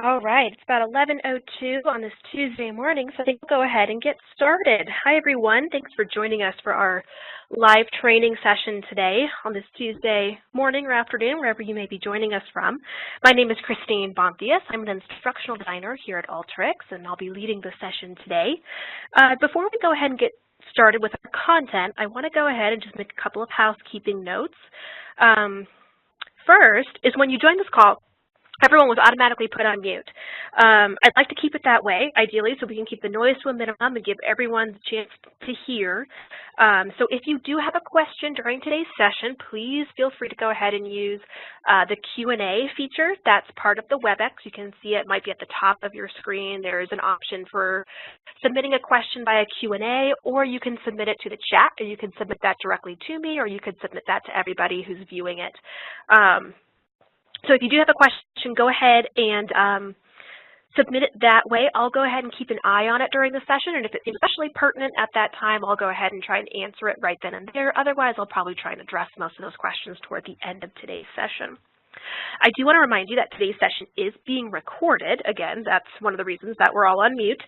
All right, it's about 11:02 on this Tuesday morning, so I think we'll go ahead and get started. Hi, everyone. Thanks for joining us for our live training session today on this Tuesday morning or afternoon, wherever you may be joining us from. My name is Christine Bonthius. I'm an instructional designer here at Alteryx, and I'll be leading the session today. Before we go ahead and get started with our content, I want to go ahead and just make a couple of housekeeping notes. First is when you join this call, everyone was automatically put on mute. I'd like to keep it that way, ideally, so we can keep the noise to a minimum and give everyone the chance to hear. So if you do have a question during today's session, please feel free to go ahead and use the Q&A feature. That's part of the WebEx. You can see it might be at the top of your screen. There's an option for submitting a question via Q&A, or you can submit it to the chat, or you can submit that directly to me, or you could submit that to everybody who's viewing it. So if you do have a question, go ahead and submit it that way. I'll go ahead and keep an eye on it during the session, and if it seems especially pertinent at that time, I'll go ahead and try and answer it right then and there. Otherwise, I'll probably try and address most of those questions toward the end of today's session. I do want to remind you that today's session is being recorded. Again, that's one of the reasons that we're all on mute.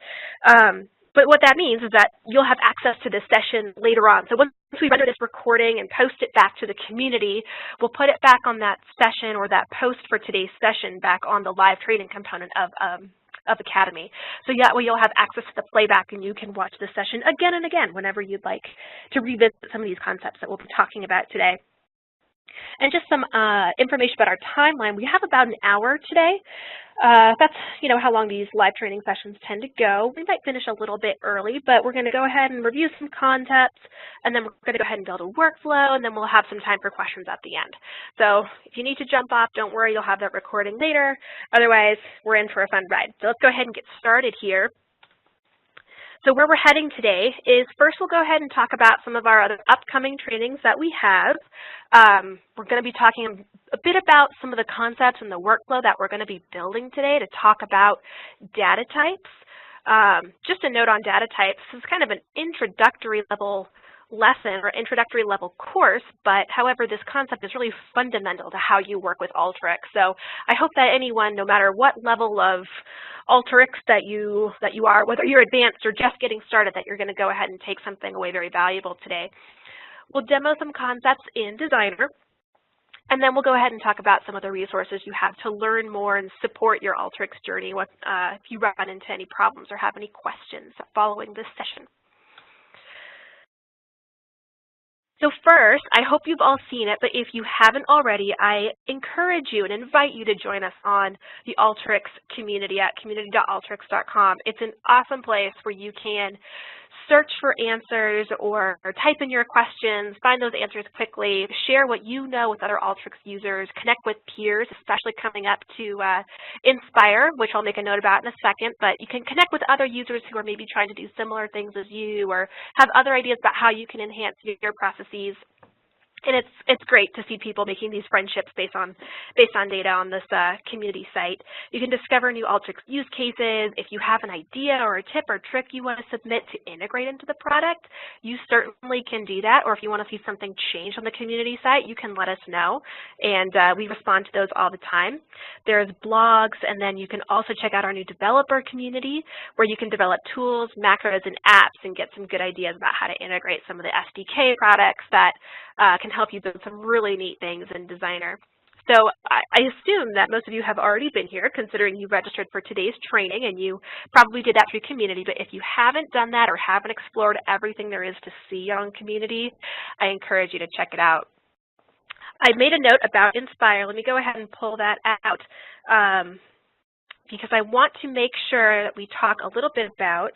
But what that means is that you'll have access to this session later on. So once we render this recording and post it back to the community, we'll put it back on that session or that post for today's session back on the live training component of Academy. So that way you'll have access to the playback and you can watch the session again and again whenever you'd like to revisit some of these concepts that we'll be talking about today. And just some information about our timeline. We have about an hour today. That's how long these live training sessions tend to go. We might finish a little bit early, but we're going to go ahead and review some concepts, and then we're going to go ahead and build a workflow, and then we'll have some time for questions at the end. So if you need to jump off, don't worry, you'll have that recording later. Otherwise, we're in for a fun ride. So let's go ahead and get started here. So where we're heading today is first we'll go ahead and talk about some of our other upcoming trainings that we have. We're going to be talking a bit about some of the concepts and the workflow that we're going to be building today to talk about data types. Just a note on data types, this is kind of an introductory level lesson or introductory level course, but however, this concept is really fundamental to how you work with Alteryx. So I hope that anyone, no matter what level of Alteryx that you are, whether you're advanced or just getting started, that you're going to go ahead and take something away very valuable today. We'll demo some concepts in Designer, and then we'll go ahead and talk about some of the resources you have to learn more and support your Alteryx journey if you run into any problems or have any questions following this session. So first, I hope you've all seen it, but if you haven't already, I encourage you and invite you to join us on the Alteryx community at community.alteryx.com. It's an awesome place where you can search for answers or type in your questions, find those answers quickly, share what you know with other Alteryx users, connect with peers, especially coming up to Inspire, which I'll make a note about in a second, but you can connect with other users who are maybe trying to do similar things as you or have other ideas about how you can enhance your processes. And it's great to see people making these friendships based on data on this community site. You can discover new Alteryx use cases. If you have an idea or a tip or trick you want to submit to integrate into the product, you certainly can do that. Or if you want to see something change on the community site, you can let us know. And we respond to those all the time. There's blogs, and then you can also check out our new developer community where you can develop tools, macros, and apps and get some good ideas about how to integrate some of the SDK products that can help you build some really neat things in Designer. So I assume that most of you have already been here, considering you registered for today's training, and you probably did that through Community. But if you haven't done that or haven't explored everything there is to see on Community, I encourage you to check it out. I made a note about Inspire. Let me go ahead and pull that out because I want to make sure that we talk a little bit about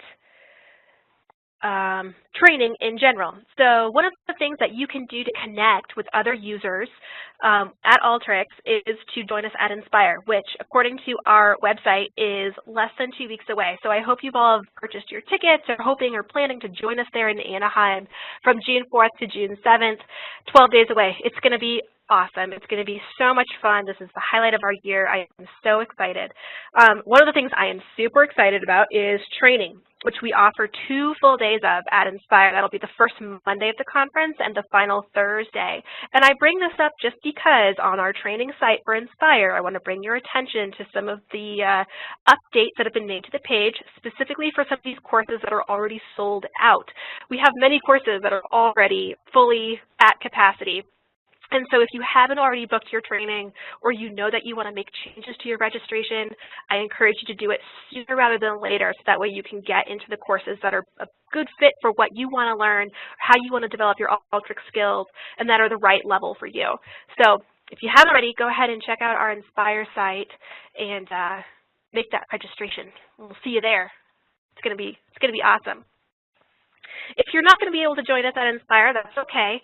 training in general. So one of the things that you can do to connect with other users at Alteryx is to join us at Inspire, which according to our website is less than 2 weeks away. So I hope you've all purchased your tickets or hoping or planning to join us there in Anaheim from June 4th to June 7th, 12 days away. It's going to be awesome. It's going to be so much fun. This is the highlight of our year. I am so excited. One of the things I am super excited about is training, which we offer 2 full days of at Inspire. That'll be the first Monday of the conference and the final Thursday. And I bring this up just because on our training site for Inspire, I want to bring your attention to some of the updates that have been made to the page, specifically for some of these courses that are already sold out. We have many courses that are already fully at capacity. And so if you haven't already booked your training, or you know that you want to make changes to your registration, I encourage you to do it sooner rather than later, so that way you can get into the courses that are a good fit for what you want to learn, how you want to develop your Alteryx skills, and that are the right level for you. So if you haven't already, go ahead and check out our Inspire site and make that registration. We'll see you there. It's going to be awesome. If you're not going to be able to join us at Inspire, that's okay.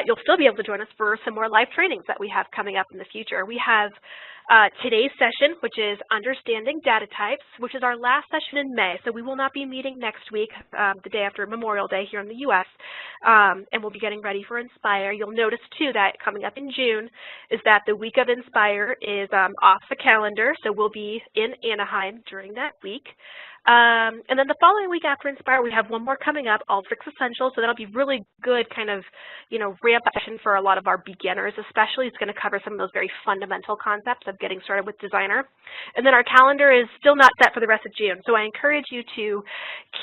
You'll still be able to join us for some more live trainings that we have coming up in the future. We have today's session, which is Understanding Data Types, which is our last session in May. So we will not be meeting next week, the day after Memorial Day here in the U.S., and we'll be getting ready for Inspire. You'll notice, too, that coming up in June is that the week of Inspire is off the calendar, so we'll be in Anaheim during that week. And then the following week after Inspire, we have one more coming up, Alteryx Essentials, so that'll be really good kind of, ramp session for a lot of our beginners especially. It's going to cover some of those very fundamental concepts of getting started with Designer. And then our calendar is still not set for the rest of June, so I encourage you to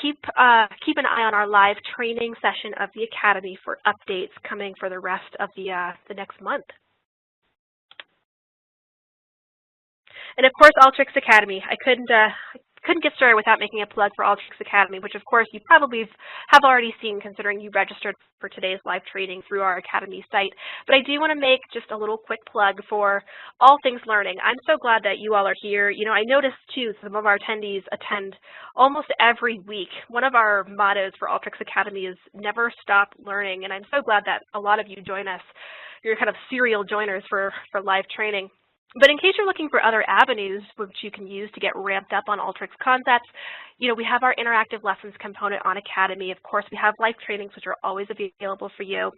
keep an eye on our live training session of the Academy for updates coming for the rest of the next month. And of course, Alteryx Academy. I couldn't get started without making a plug for Alteryx Academy, which of course you probably have already seen considering you registered for today's live training through our Academy site. But I do want to make just a little quick plug for all things learning. I'm so glad that you all are here. I noticed too some of our attendees attend almost every week. One of our mottos for Alteryx Academy is never stop learning, and I'm so glad that a lot of you join us. You're kind of serial joiners for live training. But in case you're looking for other avenues which you can use to get ramped up on Alteryx concepts, we have our interactive lessons component on Academy. Of course, we have live trainings which are always available for you.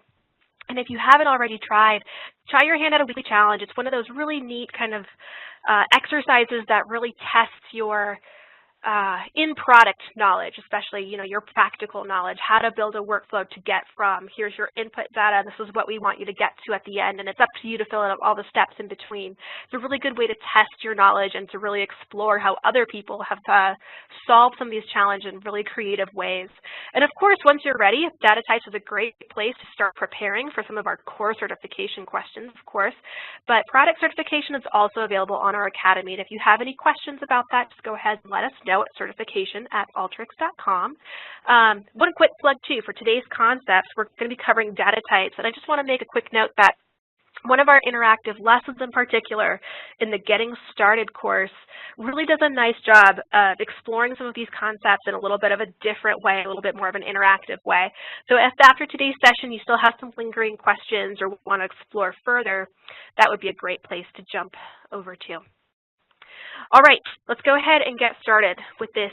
And if you haven't already try your hand at a weekly challenge. It's one of those really neat kind of exercises that really tests your in-product knowledge, especially, your practical knowledge, how to build a workflow to get from, here's your input data, this is what we want you to get to at the end, and it's up to you to fill out all the steps in between. It's a really good way to test your knowledge and to really explore how other people have solved some of these challenges in really creative ways. And of course, once you're ready, Data Types is a great place to start preparing for some of our core certification questions, of course. But product certification is also available on our Academy, and if you have any questions about that, just go ahead and let us know at certification@alteryx.com. One quick plug too for today's concepts. We're going to be covering data types, and I just want to make a quick note that one of our interactive lessons in particular in the Getting Started course really does a nice job of exploring some of these concepts in a little bit of a different way, a little bit more of an interactive way. So if after today's session you still have some lingering questions or want to explore further, that would be a great place to jump over to. All right, let's go ahead and get started with this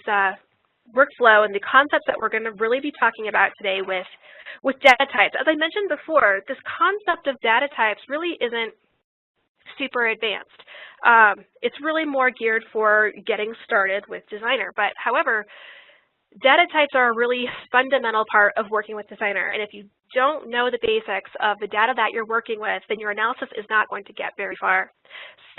workflow and the concepts that we're going to really be talking about today with data types. As I mentioned before, this concept of data types really isn't super advanced. It's really more geared for getting started with Designer. But however, data types are a really fundamental part of working with Designer. And if you don't know the basics of the data that you're working with, then your analysis is not going to get very far.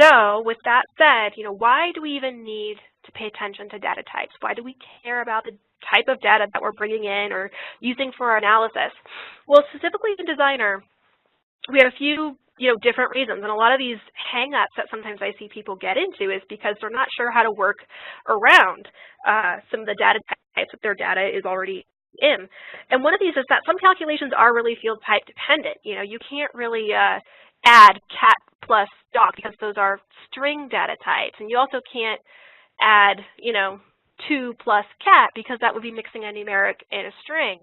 So with that said, why do we even need to pay attention to data types? Why do we care about the type of data that we're bringing in or using for our analysis? Well, specifically in Designer, we have a few different reasons, and a lot of these hang-ups that sometimes I see people get into is because they're not sure how to work around some of the data types that their data is already in. And one of these is that some calculations are really field type dependent. You can't really add cat plus dog because those are string data types, and you also can't add 2 plus cat because that would be mixing a numeric and a string.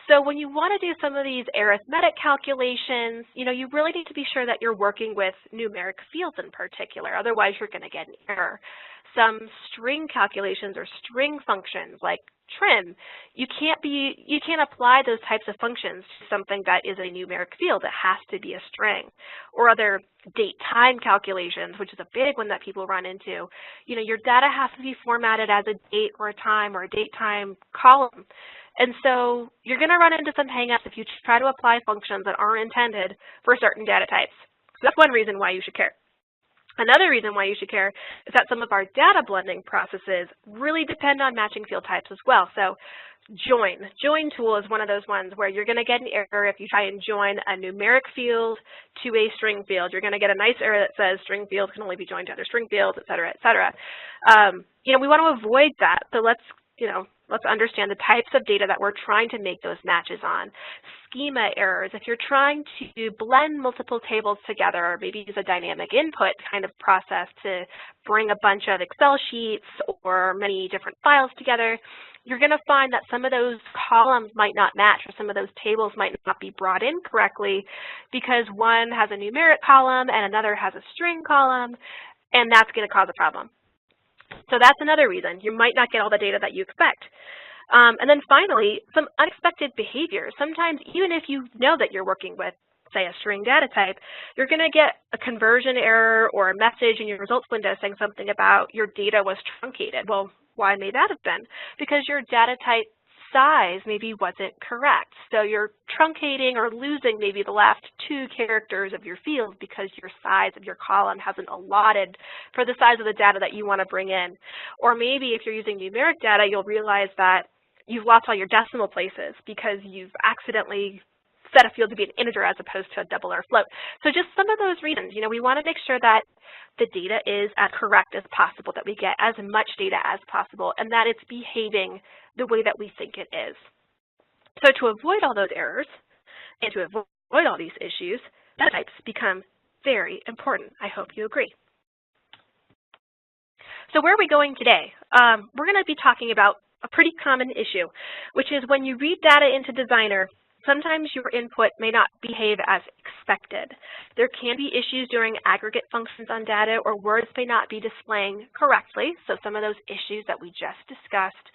So when you want to do some of these arithmetic calculations, you really need to be sure that you're working with numeric fields in particular. Otherwise, you're going to get an error. Some string calculations or string functions like trim, you can't apply those types of functions to something that is a numeric field. It has to be a string. Or other date-time calculations, which is a big one that people run into. Your data has to be formatted as a date or a time or a date-time column. And so you're going to run into some hang-ups if you try to apply functions that aren't intended for certain data types. So that's one reason why you should care. Another reason why you should care is that some of our data blending processes really depend on matching field types as well. So join tool is one of those ones where you're going to get an error if you try and join a numeric field to a string field. You're going to get a nice error that says string fields can only be joined to other string fields, et cetera, et cetera. We want to avoid that. So let's understand the types of data that we're trying to make those matches on. Schema errors, if you're trying to blend multiple tables together or maybe use a dynamic input kind of process to bring a bunch of Excel sheets or many different files together, you're going to find that some of those columns might not match or some of those tables might not be brought in correctly because one has a numeric column and another has a string column, and that's going to cause a problem. So that's another reason. You might not get all the data that you expect. And then finally, some unexpected behaviors. Sometimes even if you know that you're working with, say, a string data type, you're going to get a conversion error or a message in your results window saying something about your data was truncated. Well, why may that have been? Because your data type size maybe wasn't correct. So you're truncating or losing maybe the last 2 characters of your field because your size of your column hasn't allotted for the size of the data that you want to bring in. Or maybe if you're using numeric data, you'll realize that you've lost all your decimal places because you've accidentally set a field to be an integer as opposed to a double or a float. So just some of those reasons, we want to make sure that the data is as correct as possible, that we get as much data as possible, and that it's behaving the way that we think it is. So to avoid all those errors and to avoid all these issues, data types become very important. I hope you agree. So where are we going today? We're going to be talking about a pretty common issue, which is when you read data into Designer, sometimes your input may not behave as expected. There can be issues during aggregate functions on data, or words may not be displaying correctly, so some of those issues that we just discussed.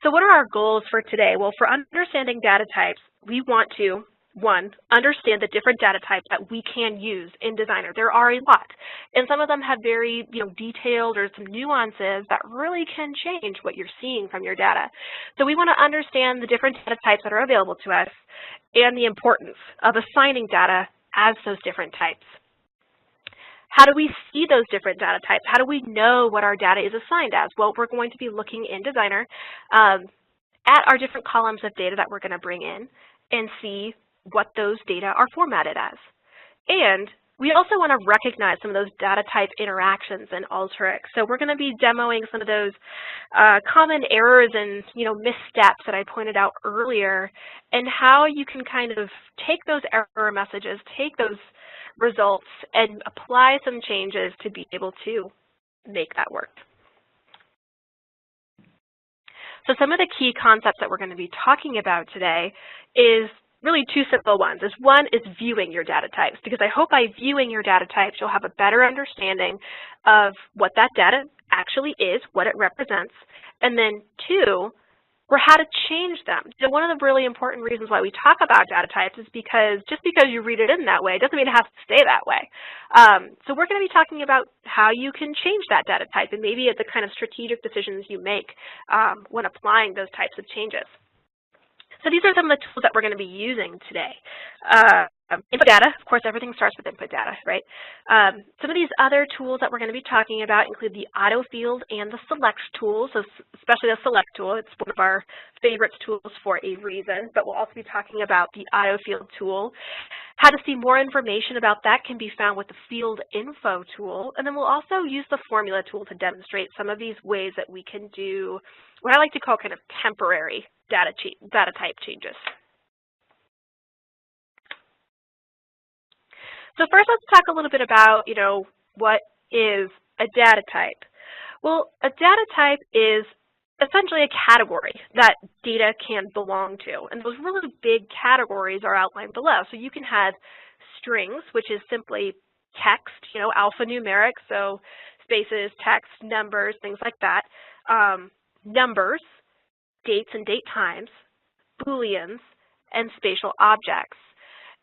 So what are our goals for today? Well, for understanding data types, we want to, 1, understand the different data types that we can use in Designer. There are a lot, and some of them have very detailed or some nuances that really can change what you're seeing from your data. So we want to understand the different data types that are available to us and the importance of assigning data as those different types. How do we see those different data types? How do we know what our data is assigned as? Well, we're going to be looking in Designer at our different columns of data that we're going to bring in and see what those data are formatted as. And we also want to recognize some of those data type interactions in Alteryx. So we're going to be demoing some of those common errors and missteps that I pointed out earlier, and how you can kind of take those error messages, take those results, and apply some changes to be able to make that work. So some of the key concepts that we're going to be talking about today is really 2 simple ones. One is viewing your data types, because I hope by viewing your data types, you'll have a better understanding of what that data actually is, what it represents, and then 2, or how to change them. So one of the really important reasons why we talk about data types is because just because you read it in that way doesn't mean it has to stay that way. So we're going to be talking about how you can change that data type, and maybe the kind of strategic decisions you make when applying those types of changes. So these are some of the tools that we're going to be using today. Input data, of course, everything starts with input data, right? Some of these other tools that we're going to be talking about include the auto field and the select tool, so especially the select tool. It's one of our favorite tools for a reason, but we'll also be talking about the auto field tool. How to see more information about that can be found with the field info tool, and then we'll also use the formula tool to demonstrate some of these ways that we can do what I like to call kind of temporary data type changes. So first, let's talk a little bit about, what is a data type? Well, a data type is essentially a category that data can belong to. And those really big categories are outlined below. So you can have strings, which is simply text, alphanumeric, so spaces, text, numbers, things like that. Numbers, dates and date times, booleans, and spatial objects.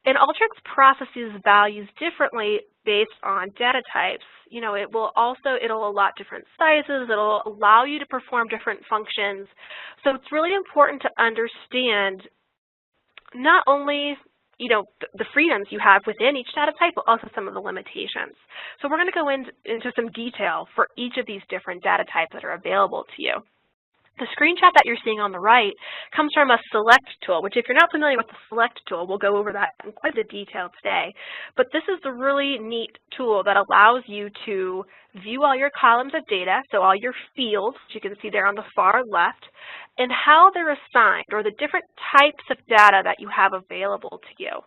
And Alteryx processes values differently based on data types. It'll allot different sizes, it'll allow you to perform different functions. So it's really important to understand not only the freedoms you have within each data type, but also some of the limitations. So we're going to go into some detail for each of these different data types that are available to you. The screenshot that you're seeing on the right comes from a select tool, which if you're not familiar with the select tool, we'll go over that in quite a bit of detail today. But this is a really neat tool that allows you to view all your columns of data, so all your fields, which you can see there on the far left, and how they're assigned, or the different types of data that you have available to you.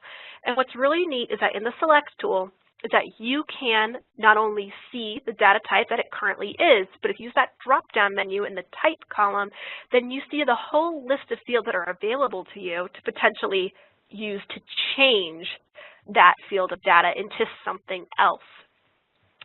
And what's really neat is that in the select tool, is that you can not only see the data type that it currently is, but if you use that drop-down menu in the type column, then you see the whole list of fields that are available to you to potentially use to change that field of data into something else.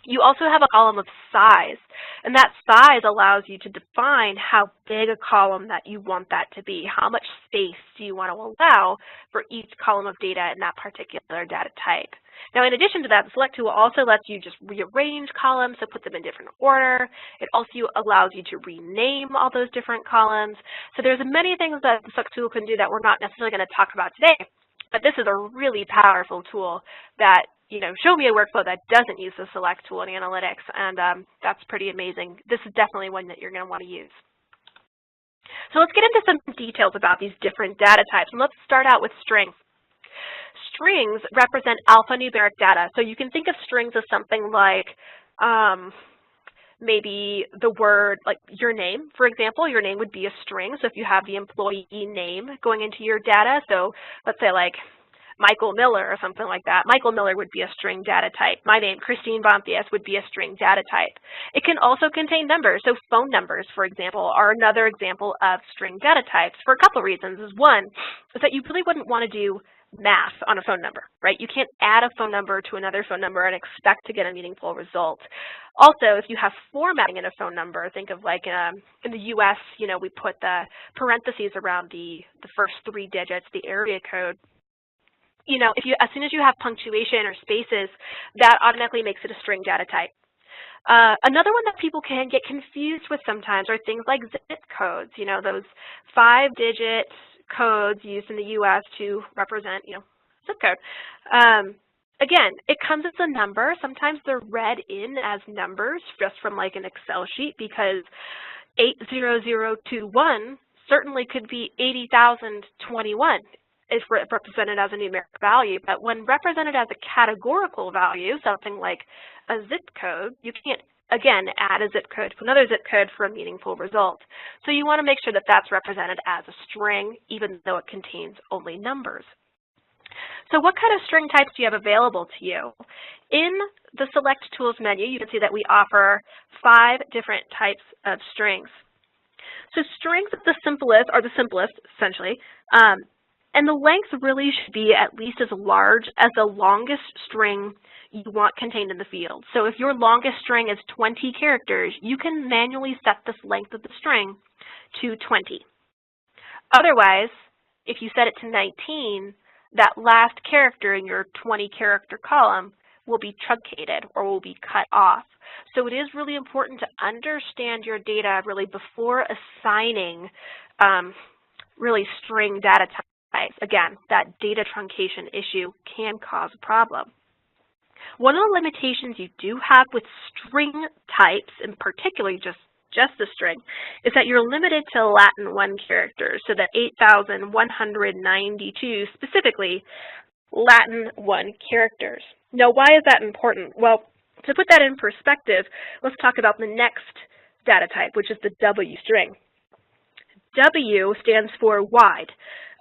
You also have a column of size, and that size allows you to define how big a column that you want that to be. How much space do you want to allow for each column of data in that particular data type? Now, in addition to that, the select tool also lets you just rearrange columns, so put them in different order. It also allows you to rename all those different columns. So there's many things that the select tool can do that we're not necessarily going to talk about today, but this is a really powerful tool that, show me a workflow that doesn't use the select tool in analytics, and that's pretty amazing. This is definitely one that you're going to want to use. So let's get into some details about these different data types, and let's start out with strings. Strings represent alphanumeric data. So you can think of strings as something like maybe the word, like your name, for example. Your name would be a string. So if you have the employee name going into your data, so let's say like Michael Miller or something like that. Michael Miller would be a string data type. My name, Christine Bompias, would be a string data type. It can also contain numbers. So phone numbers, for example, are another example of string data types for a couple reasons. One is that you really wouldn't want to do math on a phone number, right? You can't add a phone number to another phone number and expect to get a meaningful result. Also, if you have formatting in a phone number, think of like in the US, we put the parentheses around the first 3 digits, the area code. As soon as you have punctuation or spaces, that automatically makes it a string data type. Another one that people can get confused with sometimes are things like zip codes, those 5-digit codes used in the US to represent, zip code. Again, it comes as a number. Sometimes they're read in as numbers just from like an Excel sheet, because 80021 certainly could be 80,021 if represented as a numeric value. But when represented as a categorical value, something like a zip code, you can't, again, add a zip code to another zip code for a meaningful result. So you want to make sure that that's represented as a string, even though it contains only numbers. So what kind of string types do you have available to you? In the Select Tools menu, you can see that we offer 5 different types of strings. So strings are the simplest, essentially, and the length really should be at least as large as the longest string you want contained in the field. So if your longest string is 20 characters, you can manually set this length of the string to 20. Otherwise, if you set it to 19, that last character in your 20-character column will be truncated or will be cut off. So it is really important to understand your data really before assigning really string data types. Again, that data truncation issue can cause a problem. One of the limitations you do have with string types, in particular just the string, is that you're limited to Latin 1 characters, so that 8,192 specifically Latin 1 characters. Now, why is that important? Well, to put that in perspective, let's talk about the next data type, which is the W string. W stands for wide.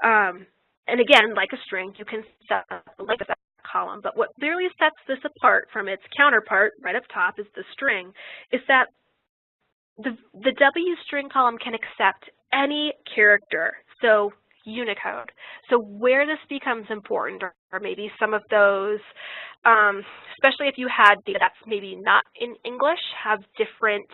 And again, like a string, you can set the length of that column, but what really sets this apart from its counterpart right up top is the string, is that the W string column can accept any character, so Unicode. So where this becomes important, or maybe some of those, especially if you had data that's maybe not in English, have different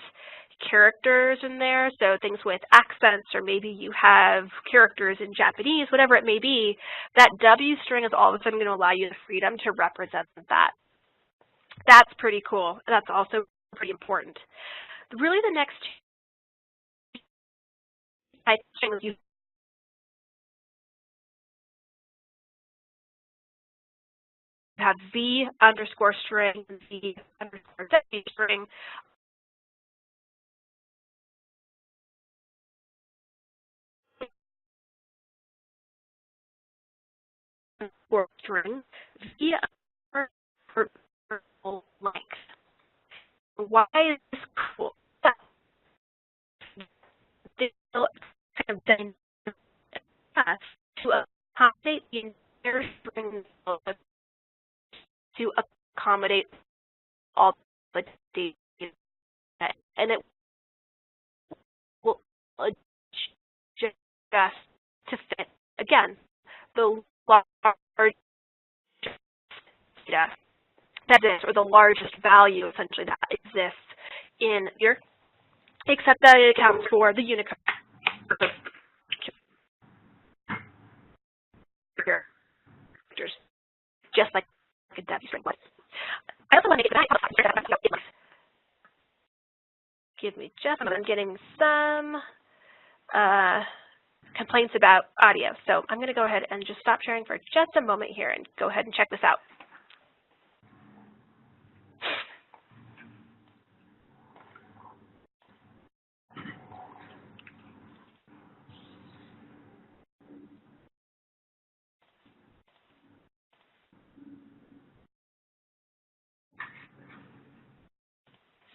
characters in there, so things with accents, or maybe you have characters in Japanese, whatever it may be, that W string is all of a sudden going to allow you the freedom to represent that. That's pretty cool. That's also pretty important. Really, the next type of strings you have V underscore string, V underscore W string. Or string, V underscore length. Why is this cool? This kind of done to accommodate the entire string to accommodate all the data, and it will adjust to fit, again, the large data that is, or the largest value essentially that exists in here, except that it accounts for the Unicode characters, just like a W string was. I also want to make give me just a moment. I'm getting some complaints about audio, so I'm going to go ahead and just stop sharing for just a moment here and go ahead and check this out.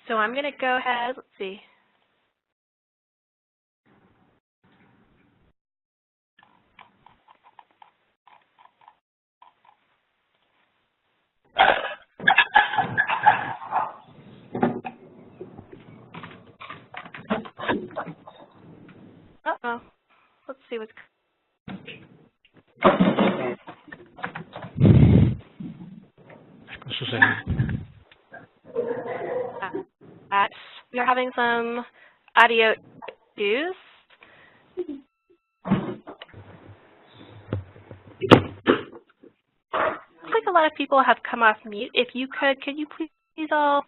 So I'm going to go ahead, let's see. Uh-oh. Let's see what's... we are having some audio issues. Looks like a lot of people have come off mute. If you could you please all...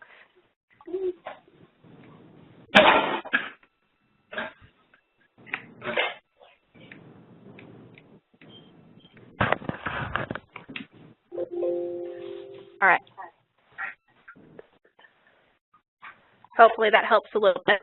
All right. Hopefully that helps a little bit.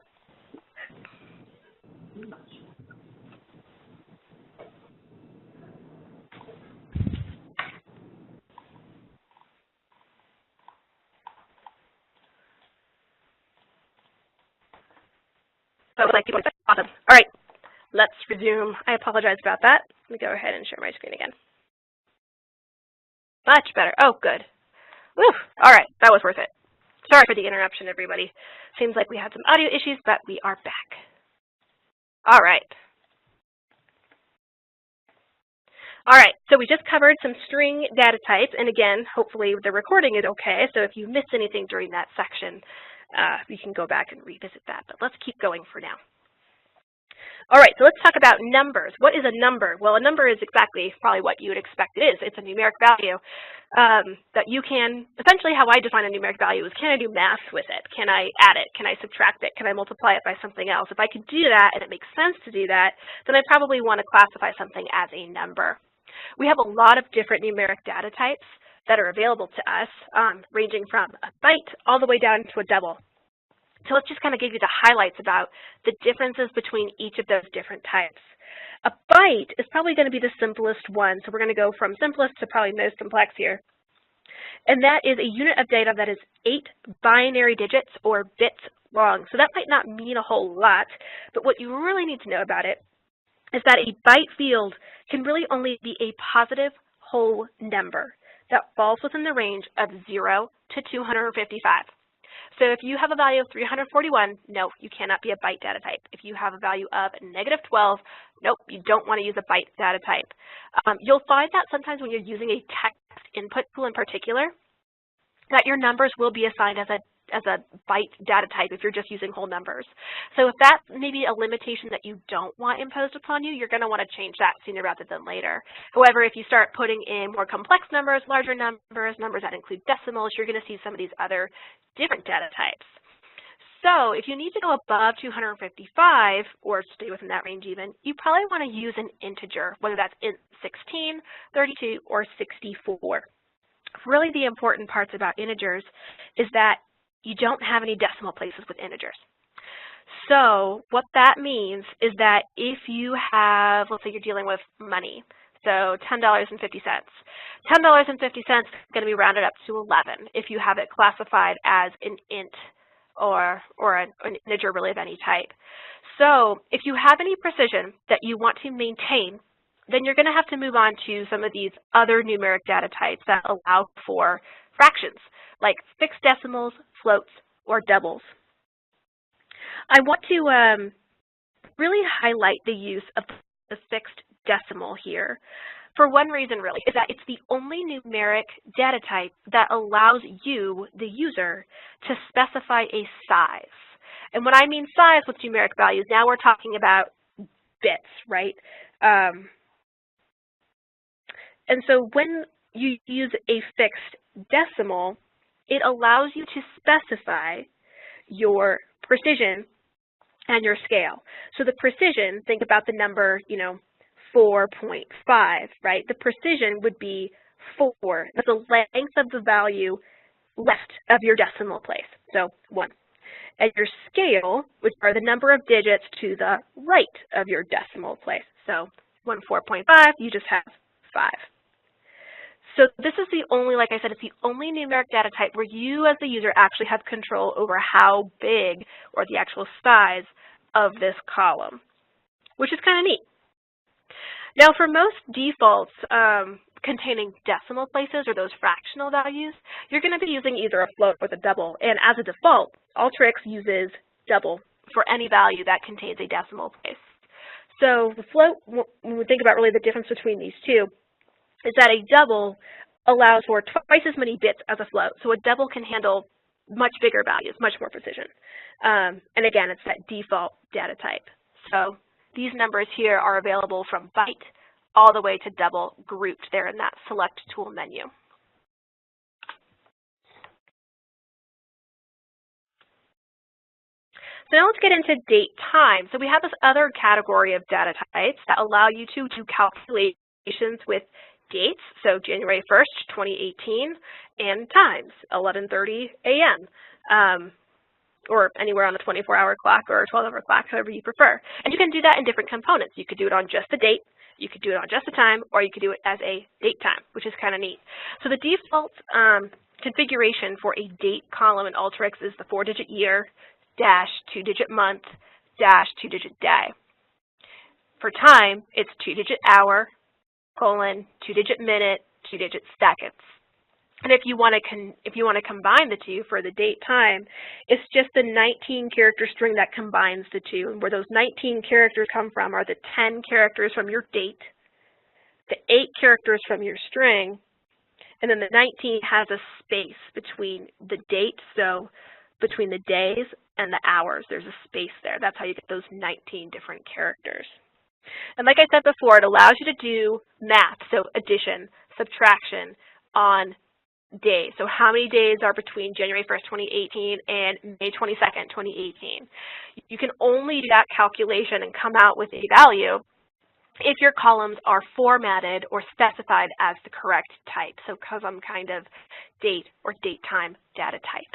So like people, awesome. All right, let's resume. I apologize about that. Let me go ahead and share my screen again. Much better. Oh, good. Woo. All right, that was worth it. Sorry for the interruption, everybody. Seems like we had some audio issues, but we are back. All right. All right, so we just covered some string data types, and again, hopefully the recording is okay, so if you missed anything during that section, we can go back and revisit that, but let's keep going for now. All right, so let's talk about numbers. What is a number? Well, a number is exactly probably what you would expect it is. It's a numeric value that you can, essentially how I define a numeric value is, can I do math with it? Can I add it? Can I subtract it? Can I multiply it by something else? If I could do that and it makes sense to do that, then I probably want to classify something as a number. We have a lot of different numeric data types that are available to us, ranging from a byte all the way down to a double. So let's just kind of give you the highlights about the differences between each of those different types. A byte is probably going to be the simplest one, so we're going to go from simplest to probably most complex here. And that is a unit of data that is 8 binary digits or bits long. So that might not mean a whole lot, but what you really need to know about it is that a byte field can really only be a positive whole number that falls within the range of 0 to 255. So if you have a value of 341, no, you cannot be a byte data type. If you have a value of -12, nope, you don't want to use a byte data type. You'll find that sometimes when you're using a text input tool in particular, that your numbers will be assigned as a byte data type if you're just using whole numbers. So if that's maybe a limitation that you don't want imposed upon you, you're going to want to change that sooner rather than later. However, if you start putting in more complex numbers, larger numbers, numbers that include decimals, you're going to see some of these other different data types. So if you need to go above 255 or stay within that range even, you probably want to use an integer, whether that's int 16, 32, or 64. Really the important parts about integers is that you don't have any decimal places with integers. So what that means is that if you have, let's say you're dealing with money, so $10.50. $10.50 is going to be rounded up to 11 if you have it classified as an int or an integer really of any type. So if you have any precision that you want to maintain, then you're going to have to move on to some of these other numeric data types that allow for fractions, like fixed decimals, floats, or doubles. I want to really highlight the use of the fixed decimal here for one reason, really, is that it's the only numeric data type that allows you, the user, to specify a size. And when I mean size with numeric values, now we're talking about bits, right? And so when you use a fixed decimal, it allows you to specify your precision and your scale. So the precision, think about the number, 4.5, right? The precision would be 4. That's the length of the value left of your decimal place, so 1. And your scale, which are the number of digits to the right of your decimal place. So 4.5, you just have 5. So this is the only, like I said, it's the only numeric data type where you as the user actually have control over how big or the actual size of this column, which is kind of neat. Now for most defaults containing decimal places or those fractional values, you're going to be using either a float or the double. And as a default, Alteryx uses double for any value that contains a decimal place. So the float, when we think about really the difference between these two, is that a double allows for twice as many bits as a float. So a double can handle much bigger values, much more precision. And again, it's that default data type. So these numbers here are available from byte all the way to double grouped there in that select tool menu. So now let's get into date time. So we have this other category of data types that allow you to do calculations with dates, so January 1st, 2018, and times, 11:30 a.m., or anywhere on the 24-hour clock or 12-hour clock, however you prefer. And you can do that in different components. You could do it on just the date, you could do it on just the time, or you could do it as a date time, which is kind of neat. So the default configuration for a date column in Alteryx is the 4-digit year, dash 2-digit month, dash 2-digit day. For time, it's 2-digit hour, colon, 2-digit minute, 2-digit seconds. And if you want to combine the two for the date time, it's just the 19-character string that combines the two. And where those 19 characters come from are the 10 characters from your date, the 8 characters from your string, and then the 19 has a space between the date, so between the days and the hours, there's a space there. That's how you get those 19 different characters. And like I said before, it allows you to do math, so addition, subtraction on days. So how many days are between January 1st, 2018 and May 22nd, 2018? You can only do that calculation and come out with a value if your columns are formatted or specified as the correct type, so some kind of date or date time data type.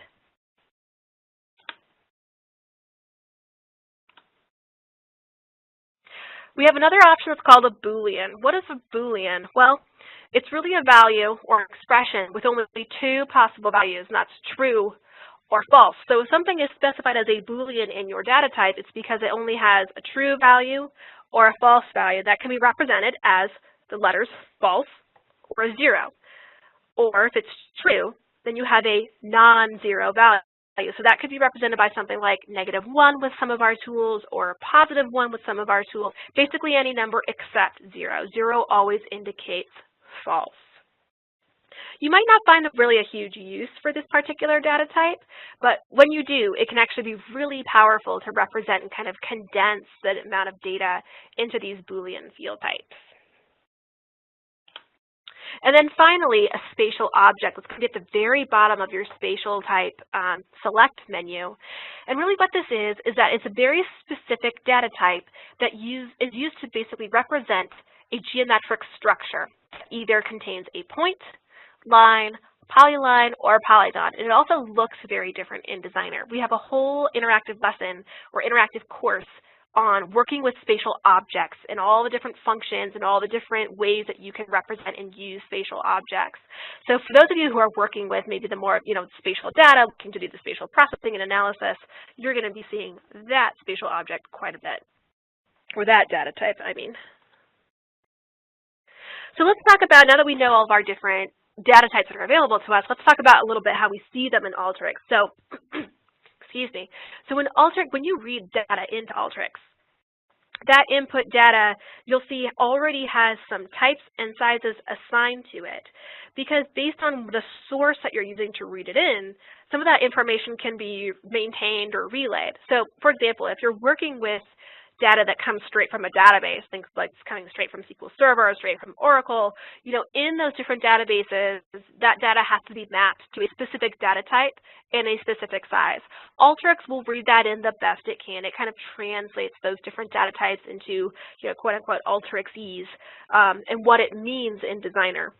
We have another option that's called a Boolean. What is a Boolean? Well, it's really a value or expression with only 2 possible values, and that's true or false. So if something is specified as a Boolean in your data type, it's because it only has a true value or a false value that can be represented as the letters false or 0. Or if it's true, then you have a non-zero value, value. So that could be represented by something like -1 with some of our tools or +1 with some of our tools, basically any number except 0. 0 always indicates false. You might not find really a huge use for this particular data type, but when you do, it can actually be really powerful to represent and kind of condense the amount of data into these Boolean field types. And then finally, a spatial object. Let's be at the very bottom of your spatial type select menu. And really what this is that it's a very specific data type that is used to basically represent a geometric structure that either contains a point, line, polyline, or polygon. And it also looks very different in Designer. We have a whole interactive lesson or interactive course on working with spatial objects and all the different functions and all the different ways that you can represent and use spatial objects. So for those of you who are working with maybe the more, spatial data, looking to do the spatial processing and analysis, you're going to be seeing that spatial object quite a bit, or that data type, I mean. So let's talk about, now that we know all of our different data types that are available to us, let's talk about a little bit how we see them in Alteryx. So excuse me. So in Alteryx, when you read data into Alteryx, that input data you'll see already has some types and sizes assigned to it, because based on the source that you're using to read it in, some of that information can be maintained or relayed. So for example, if you're working with data that comes straight from a database, things like coming straight from SQL Server or straight from Oracle, in those different databases, that data has to be mapped to a specific data type and a specific size. Alteryx will read that in the best it can. It kind of translates those different data types into, quote-unquote, Alteryxese and what it means in Designer.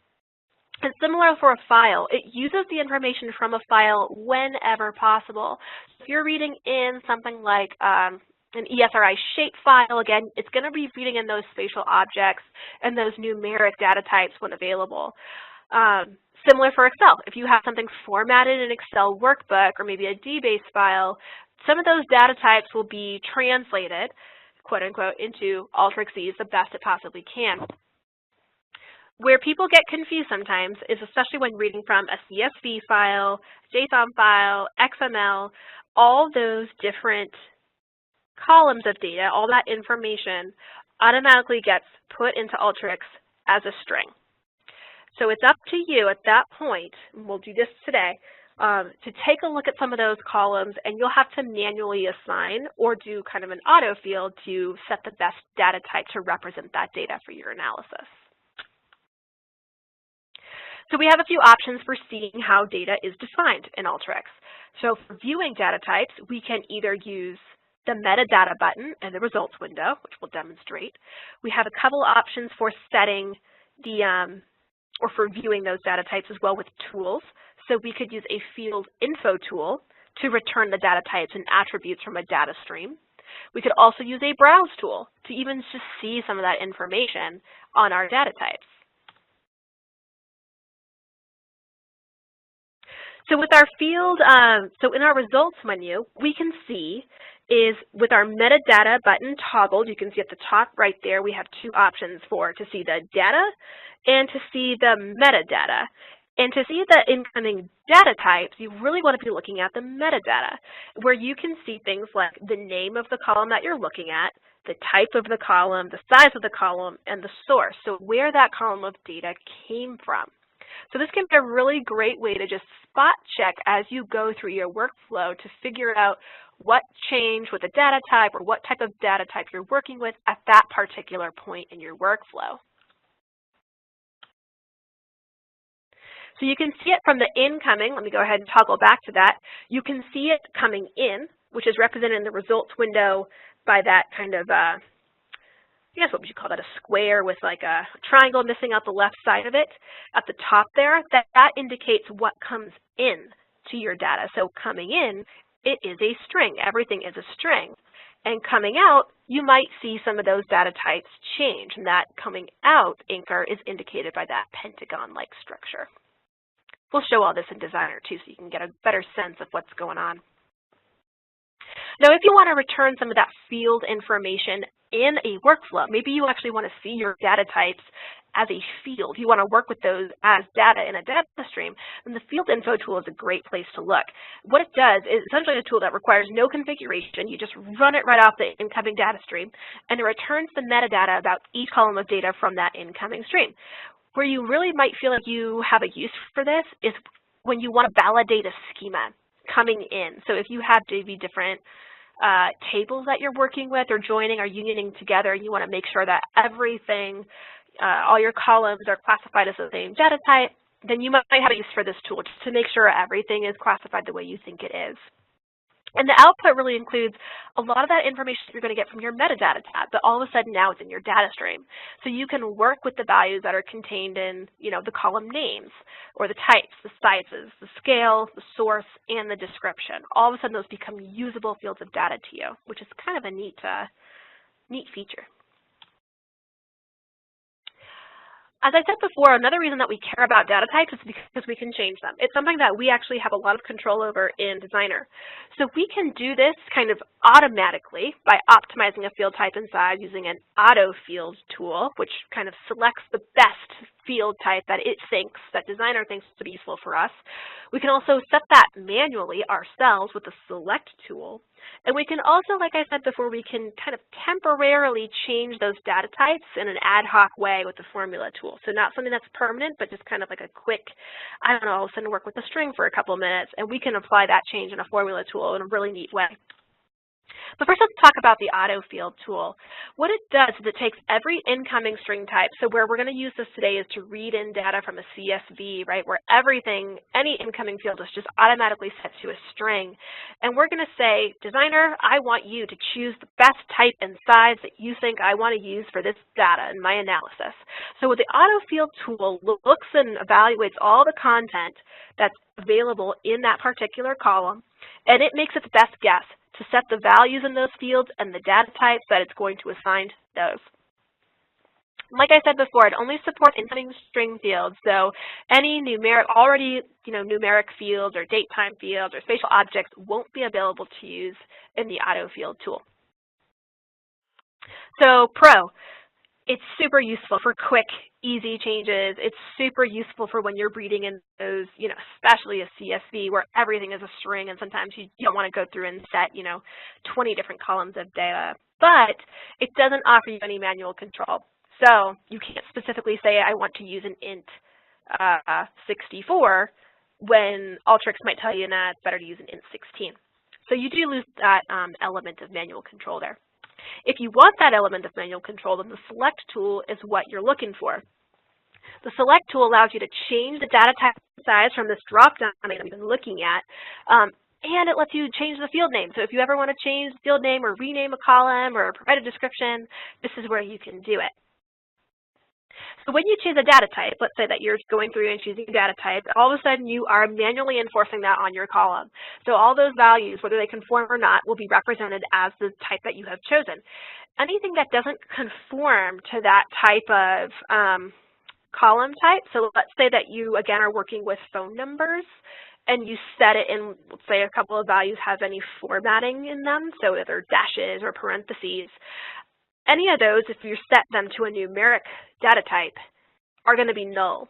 And similar for a file, it uses the information from a file whenever possible. If you're reading in something like an ESRI shape file, again, it's going to be reading in those spatial objects and those numeric data types when available. Similar for Excel. If you have something formatted in an Excel workbook or maybe a DBase file, some of those data types will be translated, quote unquote, into Alteryxese the best it possibly can. Where people get confused sometimes is especially when reading from a CSV file, JSON file, XML, all those different columns of data, all that information automatically gets put into Alteryx as a string. So it's up to you at that point, and we'll do this today, to take a look at some of those columns, and you'll have to manually assign or do kind of an autofill to set the best data type to represent that data for your analysis. So we have a few options for seeing how data is defined in Alteryx. So for viewing data types, we can either use the metadata button in the results window, which we'll demonstrate. We have a couple options for setting the, or for viewing those data types as well with tools. So we could use a field info tool to return the data types and attributes from a data stream. We could also use a browse tool to even just see some of that information on our data types. So with our field, so in our results menu, we can see is with our metadata button toggled, you can see at the top right there, we have two options for to see the data and to see the metadata. And to see the incoming data types, you really want to be looking at the metadata, where you can see things like the name of the column that you're looking at, the type of the column, the size of the column, and the source, so where that column of data came from. So this can be a really great way to just spot check as you go through your workflow to figure out what changed with a data type or what type of data type you're working with at that particular point in your workflow. So you can see it from the incoming. Let me go ahead and toggle back to that. You can see it coming in, which is represented in the results window by that kind of, I guess what would you call that, a square with like a triangle missing out the left side of it. At the top there, that indicates what comes in to your data. So coming in, it is a string. Everything is a string. And coming out, you might see some of those data types change. And that coming out anchor is indicated by that pentagon-like structure. We'll show all this in Designer too so you can get a better sense of what's going on. Now if you want to return some of that field information in a workflow. Maybe you actually want to see your data types as a field. You want to work with those as data in a data stream, then the field info tool is a great place to look. What it does is essentially a tool that requires no configuration. You just run it right off the incoming data stream, and it returns the metadata about each column of data from that incoming stream. Where you really might feel like you have a use for this is when you want to validate a schema coming in. So if you have maybe different tables that you're working with or joining or unioning together, and you want to make sure that everything, all your columns are classified as the same data type, then you might have a use for this tool just to make sure everything is classified the way you think it is. And the output really includes a lot of that information you're going to get from your metadata tab, but all of a sudden now it's in your data stream. So you can work with the values that are contained in, the column names, or the types, the sizes, the scale, the source, and the description. All of a sudden those become usable fields of data to you, which is kind of a neat feature. As I said before, another reason that we care about data types is because we can change them. It's something that we actually have a lot of control over in Designer. So we can do this kind of automatically by optimizing a field type and size using an auto field tool, which kind of selects the best field type that that Designer thinks to be useful for us. We can also set that manually ourselves with the select tool. And we can also, like I said before, we can kind of temporarily change those data types in an ad hoc way with the formula tool. So not something that's permanent, but just kind of like a quick, all of a sudden work with a string for a couple of minutes, and we can apply that change in a formula tool in a really neat way. But first, let's talk about the auto field tool. What it does is it takes every incoming string type. So where we're going to use this today is to read in data from a CSV, right, where any incoming field is just automatically set to a string. And we're going to say, Designer, I want you to choose the best type and size that you think I want to use for this data in my analysis. So what the auto field tool looks and evaluates all the content that's available in that particular column, and it makes its best guess to set the values in those fields and the data types that it's going to assign to those. Like I said before, it only supports incoming string fields, so any numeric fields or date time fields or spatial objects won't be available to use in the auto field tool. So it's super useful for quick, easy changes. It's super useful for when you're reading in those, especially a CSV where everything is a string and sometimes you don't want to go through and set, 20 different columns of data. But it doesn't offer you any manual control. So you can't specifically say, I want to use an int 64 when Alteryx might tell you, nah, it's better to use an int 16. So you do lose that element of manual control there. If you want that element of manual control, then the select tool is what you're looking for. The select tool allows you to change the data type size from this drop-down that we've been looking at, and it lets you change the field name. So if you ever want to change the field name or rename a column or provide a description, this is where you can do it. So when you choose a data type, let's say that you're going through and choosing a data type, all of a sudden you are manually enforcing that on your column. So all those values, whether they conform or not, will be represented as the type that you have chosen. Anything that doesn't conform to that type of column type, so let's say that you, again, are working with phone numbers, and you set it in, let's say a couple of values have any formatting in them, so either dashes or parentheses. Any of those, if you set them to a numeric data type, are going to be null.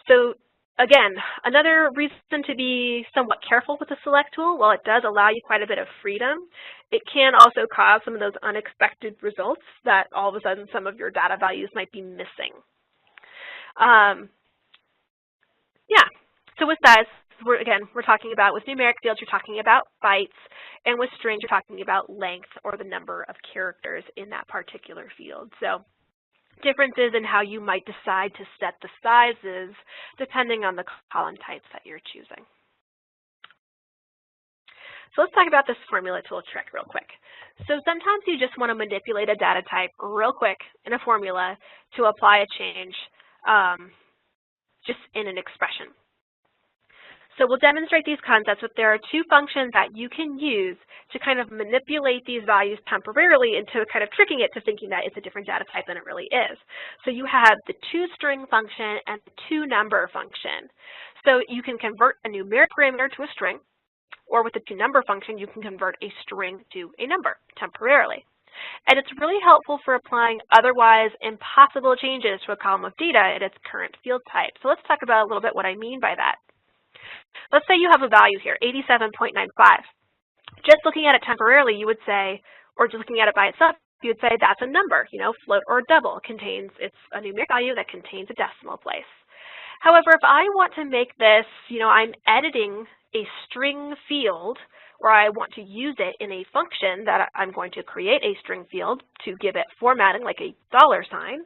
So again, another reason to be somewhat careful with the select tool, while it does allow you quite a bit of freedom, it can also cause some of those unexpected results that all of a sudden some of your data values might be missing. So with size, we're talking about, with numeric fields, you're talking about bytes, and with strings, you're talking about length or the number of characters in that particular field. So differences in how you might decide to set the sizes depending on the column types that you're choosing. So let's talk about this formula tool trick real quick. So sometimes you just want to manipulate a data type real quick in a formula to apply a change just in an expression. So we'll demonstrate these concepts, but there are two functions that you can use to kind of manipulate these values temporarily into kind of tricking it to thinking that it's a different data type than it really is. So you have the toString function and the toNumber function. So you can convert a numeric parameter to a string, or with the toNumber function, you can convert a string to a number temporarily. And it's really helpful for applying otherwise impossible changes to a column of data at its current field type. So let's talk about a little bit what I mean by that. Let's say you have a value here, 87.95. Just looking at it temporarily, you would say, or just looking at it by itself, you would say that's a number, float or double. It's a numeric value that contains a decimal place. However, if I want to make this, I'm editing a string field, or I want to use it in a function that I'm going to create a string field to give it formatting like a $sign,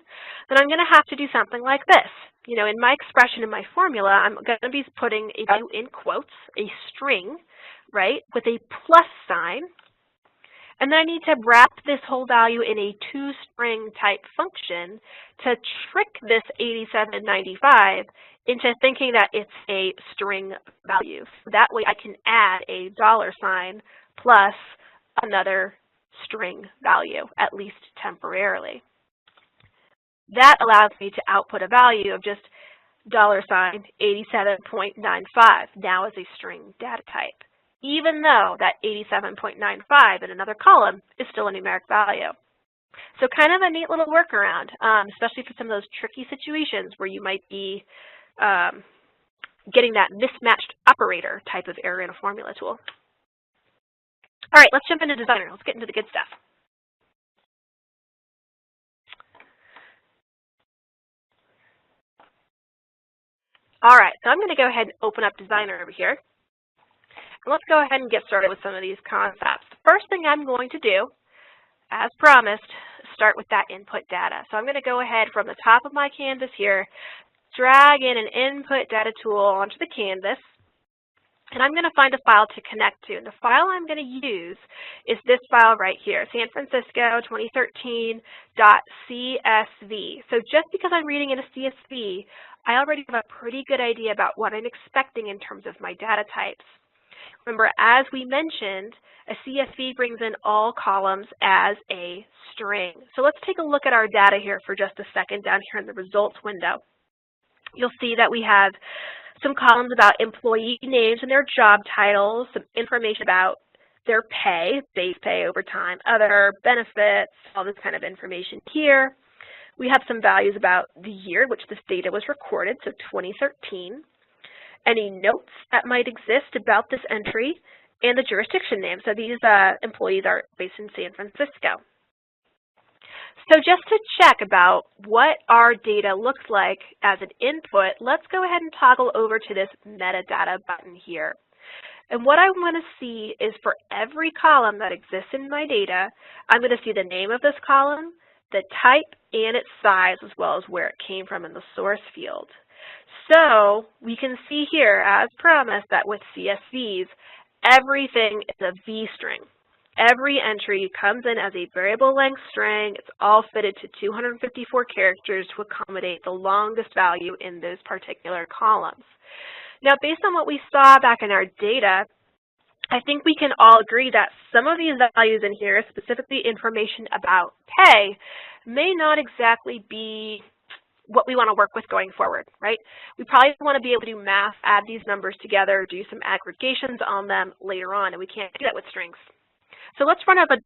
then I'm going to have to do something like this. In my expression, in my formula, I'm going to be putting a value in quotes, a string, right, with a plus sign. And then I need to wrap this whole value in a toString type function to trick this 87.95 into thinking that it's a string value. So that way I can add a $sign plus another string value, at least temporarily. That allows me to output a value of just $87.95 now as a string data type, even though that 87.95 in another column is still a numeric value. So kind of a neat little workaround, especially for some of those tricky situations where you might be getting that mismatched operator type of error in a formula tool. All right, let's jump into Designer. Let's get into the good stuff. All right, so I'm going to go ahead and open up Designer over here. And let's go ahead and get started with some of these concepts. The first thing I'm going to do, as promised, start with that input data. So I'm going to go ahead from the top of my canvas here, drag in an input data tool onto the canvas, and I'm going to find a file to connect to. And the file I'm going to use is this file right here, San Francisco 2013.csv. So just because I'm reading in a CSV, I already have a pretty good idea about what I'm expecting in terms of my data types. Remember, as we mentioned, a CSV brings in all columns as a string. So let's take a look at our data here for just a second down here in the results window. You'll see that we have some columns about employee names and their job titles, some information about their pay, base pay, overtime, other benefits, all this kind of information here. We have some values about the year which this data was recorded, so 2013. Any notes that might exist about this entry, and the jurisdiction name. So these employees are based in San Francisco. So just to check about what our data looks like as an input, let's go ahead and toggle over to this metadata button here. And what I want to see is for every column that exists in my data, I'm going to see the name of this column, the type, and its size, as well as where it came from in the source field. So we can see here, as promised, that with CSVs, everything is a V string. Every entry comes in as a variable length string. It's all fitted to 254 characters to accommodate the longest value in those particular columns. Now, based on what we saw back in our data, I think we can all agree that some of these values in here, specifically information about pay, may not exactly be what we want to work with going forward, right? We probably want to be able to do math, add these numbers together, do some aggregations on them later on, and we can't do that with strings. So let's run up a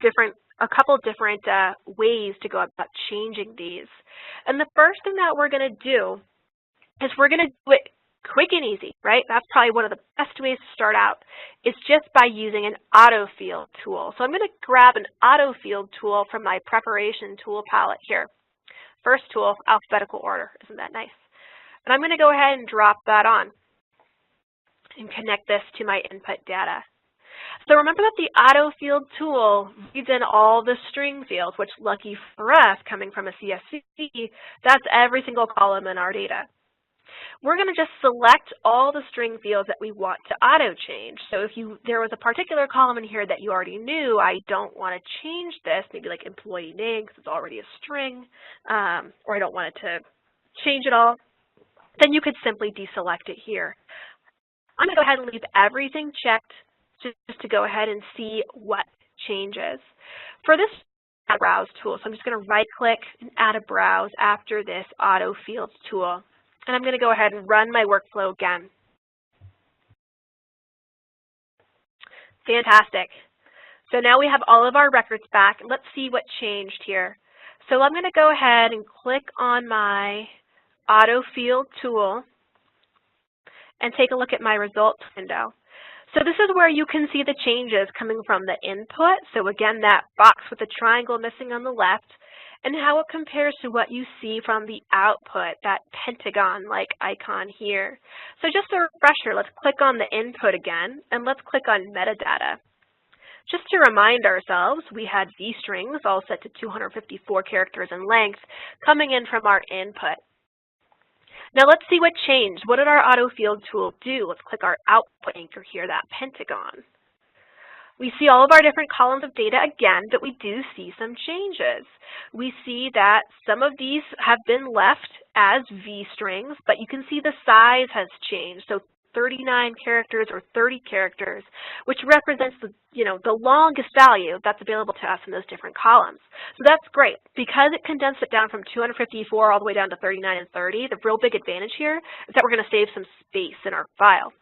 couple different ways to go about changing these. And the first thing that we're going to do is we're going to do it quick and easy, right? That's probably one of the best ways to start out, is just by using an autofield tool. So I'm going to grab an autofield tool from my preparation tool palette here. First tool, alphabetical order. Isn't that nice? And I'm going to go ahead and drop that on and connect this to my input data. So remember that the autofield tool reads in all the string fields, which, lucky for us, coming from a CSV, that's every single column in our data. We're going to just select all the string fields that we want to auto-change. So if there was a particular column in here that you already knew, I don't want to change this, maybe like employee name because it's already a string, or I don't want it to change at all, then you could simply deselect it here. I'm going to go ahead and leave everything checked just to go ahead and see what changes. For this browse tool, so I'm just going to right-click and add a browse after this autofields tool. And I'm going to go ahead and run my workflow again. Fantastic. So now we have all of our records back. Let's see what changed here. So I'm going to go ahead and click on my auto field tool and take a look at my results window. So this is where you can see the changes coming from the input. So again, that box with the triangle missing on the left, and how it compares to what you see from the output, that pentagon-like icon here. So just a refresher, let's click on the input again, and let's click on metadata. Just to remind ourselves, we had v-strings all set to 254 characters in length coming in from our input. Now let's see what changed. What did our autofield tool do? Let's click our output anchor here, that pentagon. We see all of our different columns of data again, but we do see some changes. We see that some of these have been left as v-strings, but you can see the size has changed. So 39 characters or 30 characters, which represents the longest value that's available to us in those different columns. So that's great. Because it condensed it down from 254 all the way down to 39 and 30, the real big advantage here is that we're going to save some space in our file.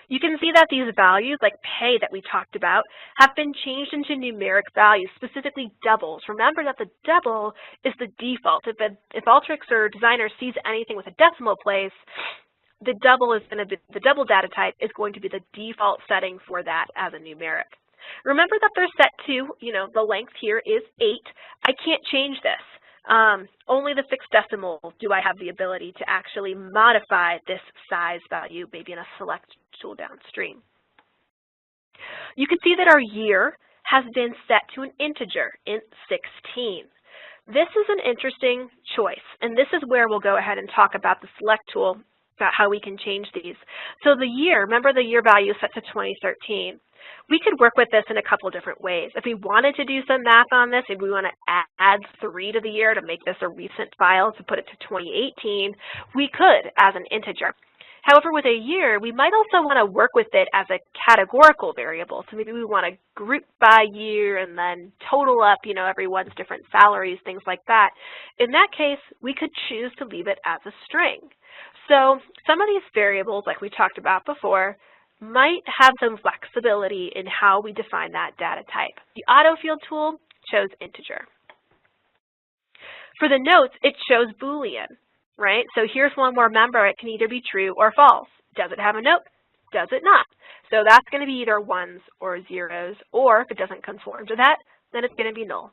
You can see that these values, like pay that we talked about, have been changed into numeric values, specifically doubles. Remember that the double is the default. If Alteryx or Designer sees anything with a decimal place, the double data type is going to be the default setting for that as a numeric. Remember that they're set to, the length here is 8. I can't change this. Only the fixed decimal do I have the ability to actually modify this size value, maybe in a select tool downstream. You can see that our year has been set to an integer, int 16. This is an interesting choice, and this is where we'll go ahead and talk about the select tool, about how we can change these. So the year, remember the year value is set to 2013. We could work with this in a couple different ways. If we wanted to do some math on this, if we want to add 3 to the year to make this a recent file to put it to 2018, we could as an integer. However, with a year, we might also want to work with it as a categorical variable. So maybe we want to group by year and then total up, everyone's different salaries, things like that. In that case, we could choose to leave it as a string. So some of these variables, like we talked about before, might have some flexibility in how we define that data type. The autofield tool chose integer. For the notes, it shows Boolean, right? So here's one more member. It can either be true or false. Does it have a note? Does it not? So that's going to be either 1s or 0s, or if it doesn't conform to that, then it's going to be null.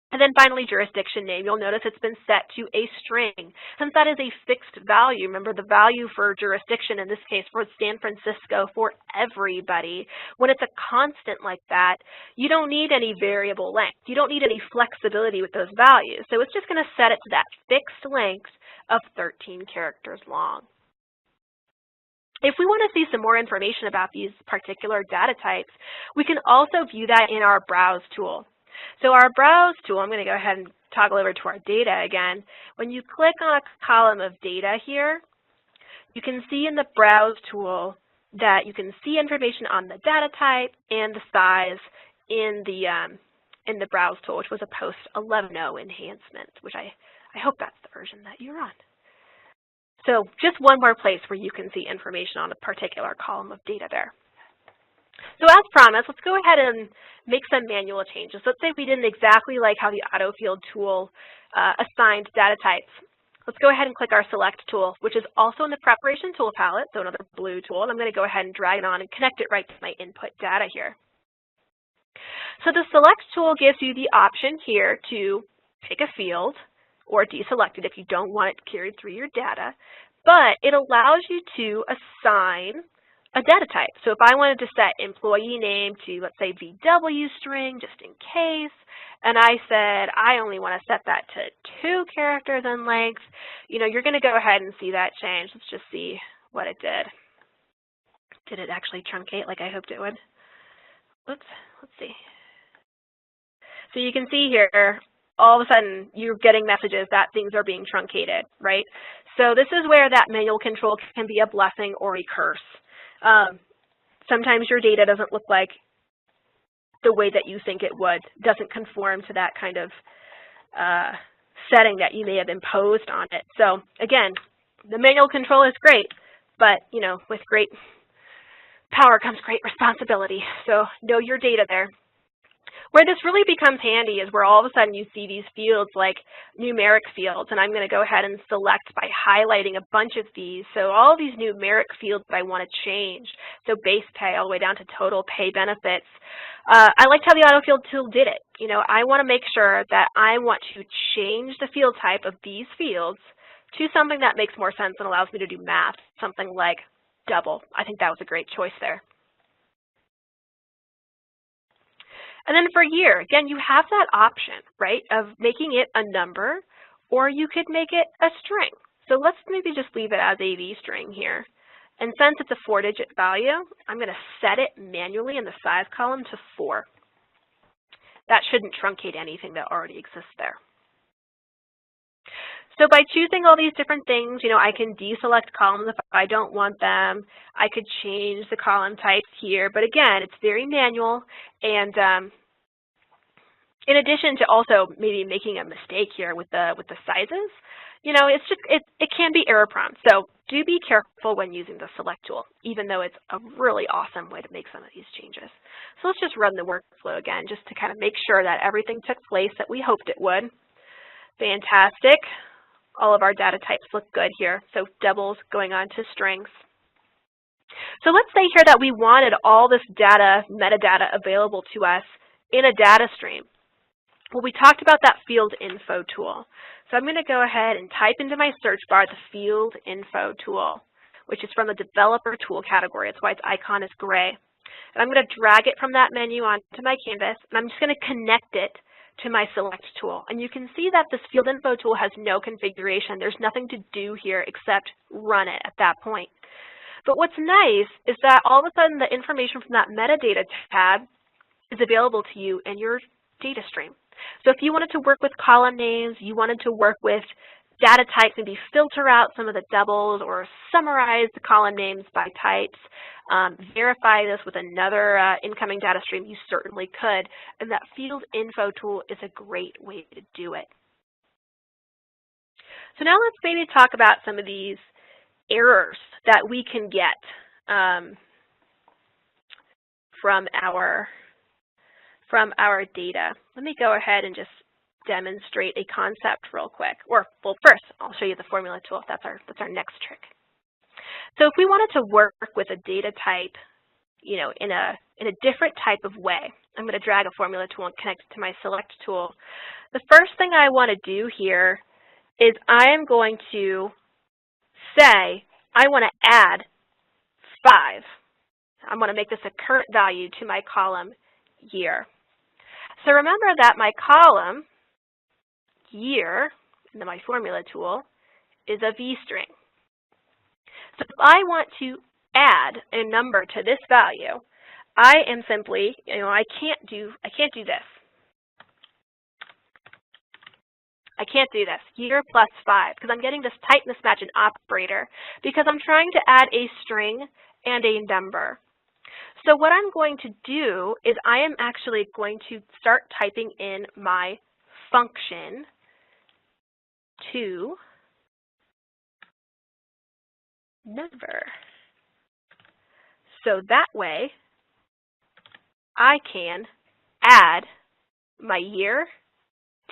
And then finally, jurisdiction name. You'll notice it's been set to a string. Since that is a fixed value, remember the value for jurisdiction in this case for San Francisco for everybody, when it's a constant like that, you don't need any variable length. You don't need any flexibility with those values. So it's just going to set it to that fixed length of 13 characters long. If we want to see some more information about these particular data types, we can also view that in our Browse tool. So our Browse tool, I'm going to go ahead and toggle over to our data again. When you click on a column of data here, you can see in the Browse tool that you can see information on the data type and the size in the Browse tool, which was a post 11.0 enhancement, which I hope that's the version that you're on. So just one more place where you can see information on a particular column of data there. So as promised, let's go ahead and make some manual changes. Let's say we didn't exactly like how the autofield tool assigned data types. Let's go ahead and click our select tool, which is also in the preparation tool palette, so another blue tool. And I'm going to go ahead and drag it on and connect it right to my input data here. So the select tool gives you the option here to pick a field or deselect it if you don't want it carried through your data, but it allows you to assign a data type. So if I wanted to set employee name to, let's say, VW string, just in case, and I said I only want to set that to 2 characters in length, you're going to go ahead and see that change. Let's just see what it did. Did it actually truncate like I hoped it would? Oops, let's see. So you can see here, all of a sudden, you're getting messages that things are being truncated, right? So this is where that manual control can be a blessing or a curse. Sometimes your data doesn't look like the way that you think it would, doesn't conform to that kind of setting that you may have imposed on it. So again, the manual control is great, but with great power comes great responsibility, so know your data there. Where this really becomes handy is where all of a sudden you see these fields like numeric fields, and I'm going to go ahead and select by highlighting a bunch of these. So all of these numeric fields that I want to change, so base pay all the way down to total pay benefits. I liked how the autofill tool did it. You know, I want to make sure that I want to change the field type of these fields to something that makes more sense and allows me to do math, something like double. I think that was a great choice there. And then for year, again, you have that option, right, of making it a number, or you could make it a string. So let's maybe just leave it as a V string here. And since it's a 4-digit value, I'm going to set it manually in the size column to 4. That shouldn't truncate anything that already exists there. So by choosing all these different things, you know, I can deselect columns if I don't want them. I could change the column types here, but again, it's very manual. And in addition to also maybe making a mistake here with the sizes, you know, it's just it can be error prone. So do be careful when using the select tool, even though it's a really awesome way to make some of these changes. So let's just run the workflow again, just to kind of make sure that everything took place that we hoped it would. Fantastic. All of our data types look good here. So doubles going on to strings. So let's say here that we wanted all this data, metadata available to us in a data stream. Well, we talked about that field info tool. So I'm going to go ahead and type into my search bar the field info tool, which is from the developer tool category. That's why its icon is gray. And I'm going to drag it from that menu onto my canvas, and I'm just going to connect it to my select tool. And you can see that this field info tool has no configuration. There's nothing to do here except run it at that point. But what's nice is that all of a sudden the information from that metadata tab is available to you in your data stream. So if you wanted to work with column names, you wanted to work with data types, maybe filter out some of the doubles or summarize the column names by types, verify this with another incoming data stream, you certainly could. And that field info tool is a great way to do it. So now let's maybe talk about some of these errors that we can get from our data. Let me go ahead and just demonstrate a concept real quick. Or, well, first, I'll show you the formula tool. That's our next trick. So if we wanted to work with a data type, you know, in a different type of way, I'm going to drag a formula tool and connect it to my select tool. The first thing I want to do here is I am going to say I want to add 5. I want to make this a current value to my column year. So remember that my column year in my formula tool is a V string. So if I want to add a number to this value, I am simply, you know, I can't do this. I can't do this, year plus 5, because I'm getting this type mismatch in operator because I'm trying to add a string and a number. So what I'm going to do is I am actually going to start typing in my function to number. So that way I can add my year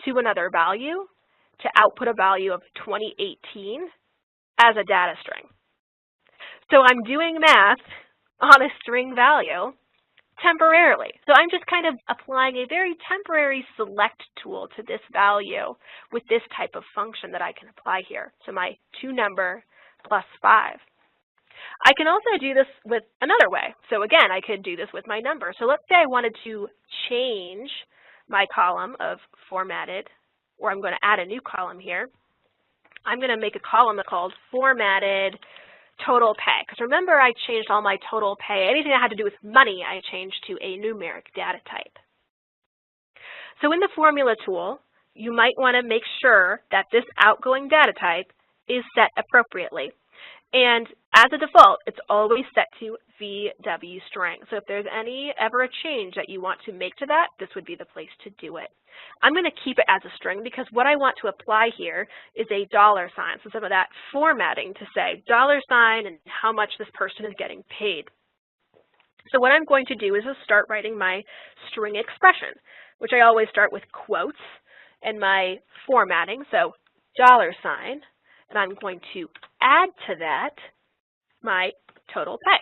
to another value to output a value of 2018 as a data string. So I'm doing math on a string value temporarily. So I'm just kind of applying a very temporary select tool to this value with this type of function that I can apply here. So my toNumber plus 5. I can also do this with another way. So again, I could do this with my number. So let's say I wanted to change my column of formatted, or I'm going to add a new column here. I'm going to make a column called formatted total pay. Because remember, I changed all my total pay. Anything that had to do with money, I changed to a numeric data type. So in the formula tool, you might want to make sure that this outgoing data type is set appropriately. And as a default, it's always set to VW string. So if there's ever a change that you want to make to that, this would be the place to do it. I'm going to keep it as a string because what I want to apply here is a $sign. So some of that formatting to say $sign and how much this person is getting paid. So what I'm going to do is just start writing my string expression, which I always start with quotes and my formatting, so $, and I'm going to add to that my total pay.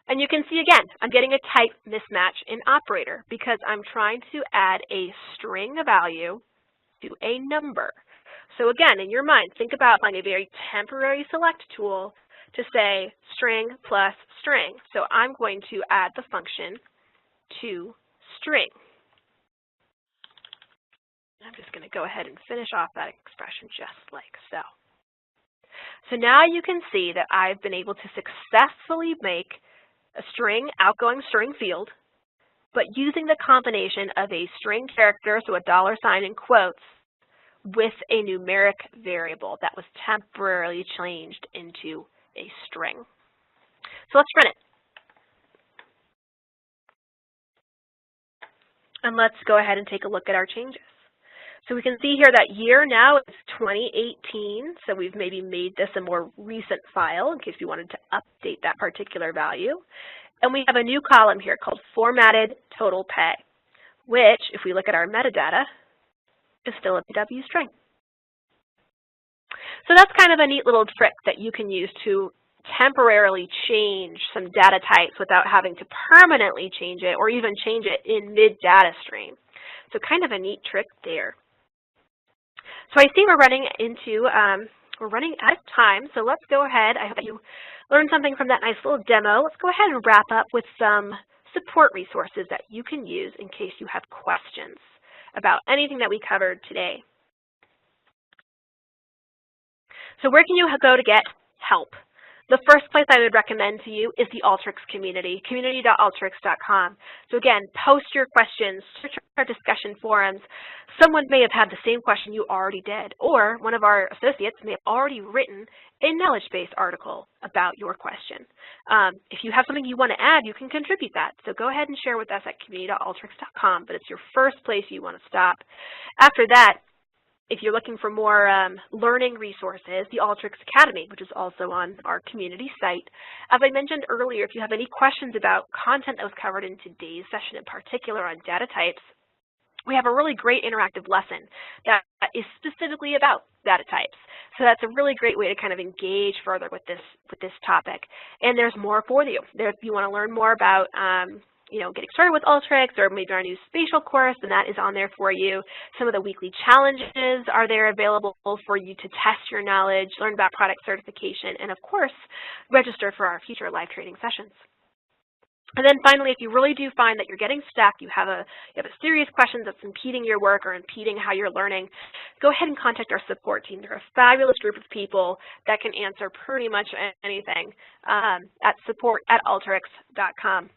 And you can see again, I'm getting a type mismatch in operator because I'm trying to add a string value to a number. So again, in your mind, think about like a very temporary select tool to say string plus string. So I'm going to add the function to string. I'm just going to go ahead and finish off that expression just like so. So now you can see that I've been able to successfully make a string outgoing string field, but using the combination of a string character, so a $ in quotes, with a numeric variable that was temporarily changed into a string. So let's run it. And let's go ahead and take a look at our changes. So we can see here that year now is 2018, so we've maybe made this a more recent file in case we wanted to update that particular value. And we have a new column here called formatted total pay, which, if we look at our metadata, is still a PW string. So that's kind of a neat little trick that you can use to temporarily change some data types without having to permanently change it or even change it in mid-data stream. So kind of a neat trick there. So I see we're running out of time, so let's go ahead. I hope you learned something from that nice little demo. Let's go ahead and wrap up with some support resources that you can use in case you have questions about anything that we covered today. So where can you go to get help? The first place I would recommend to you is the Alteryx community, community.alteryx.com. So again, post your questions, search our discussion forums. Someone may have had the same question you already did, or one of our associates may have already written a knowledge base article about your question. If you have something you want to add, you can contribute that. So go ahead and share with us at community.alteryx.com, but it's your first place you want to stop. After that, if you're looking for more learning resources, the Alteryx Academy, which is also on our community site. As I mentioned earlier, if you have any questions about content that was covered in today's session, in particular on data types, we have a really great interactive lesson that is specifically about data types. So that's a really great way to kind of engage further with this topic. And there's more for you. If you want to learn more about getting started with Alteryx or maybe our new spatial course, then that is on there for you. Some of the weekly challenges are there available for you to test your knowledge, learn about product certification, and of course, register for our future live training sessions. And then finally, if you really do find that you're getting stuck, you have a serious question that's impeding your work or impeding how you're learning, go ahead and contact our support team. They're a fabulous group of people that can answer pretty much anything at support@alteryx.com.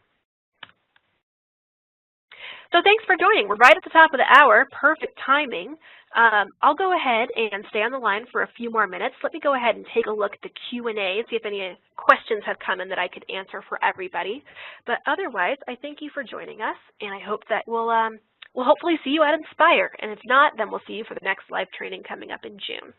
So thanks for joining. We're right at the top of the hour, perfect timing. I'll go ahead and stay on the line for a few more minutes. Let me go ahead and take a look at the Q&A and see if any questions have come in that I could answer for everybody. But otherwise, I thank you for joining us, and I hope that we'll hopefully see you at Inspire. And if not, then we'll see you for the next live training coming up in June.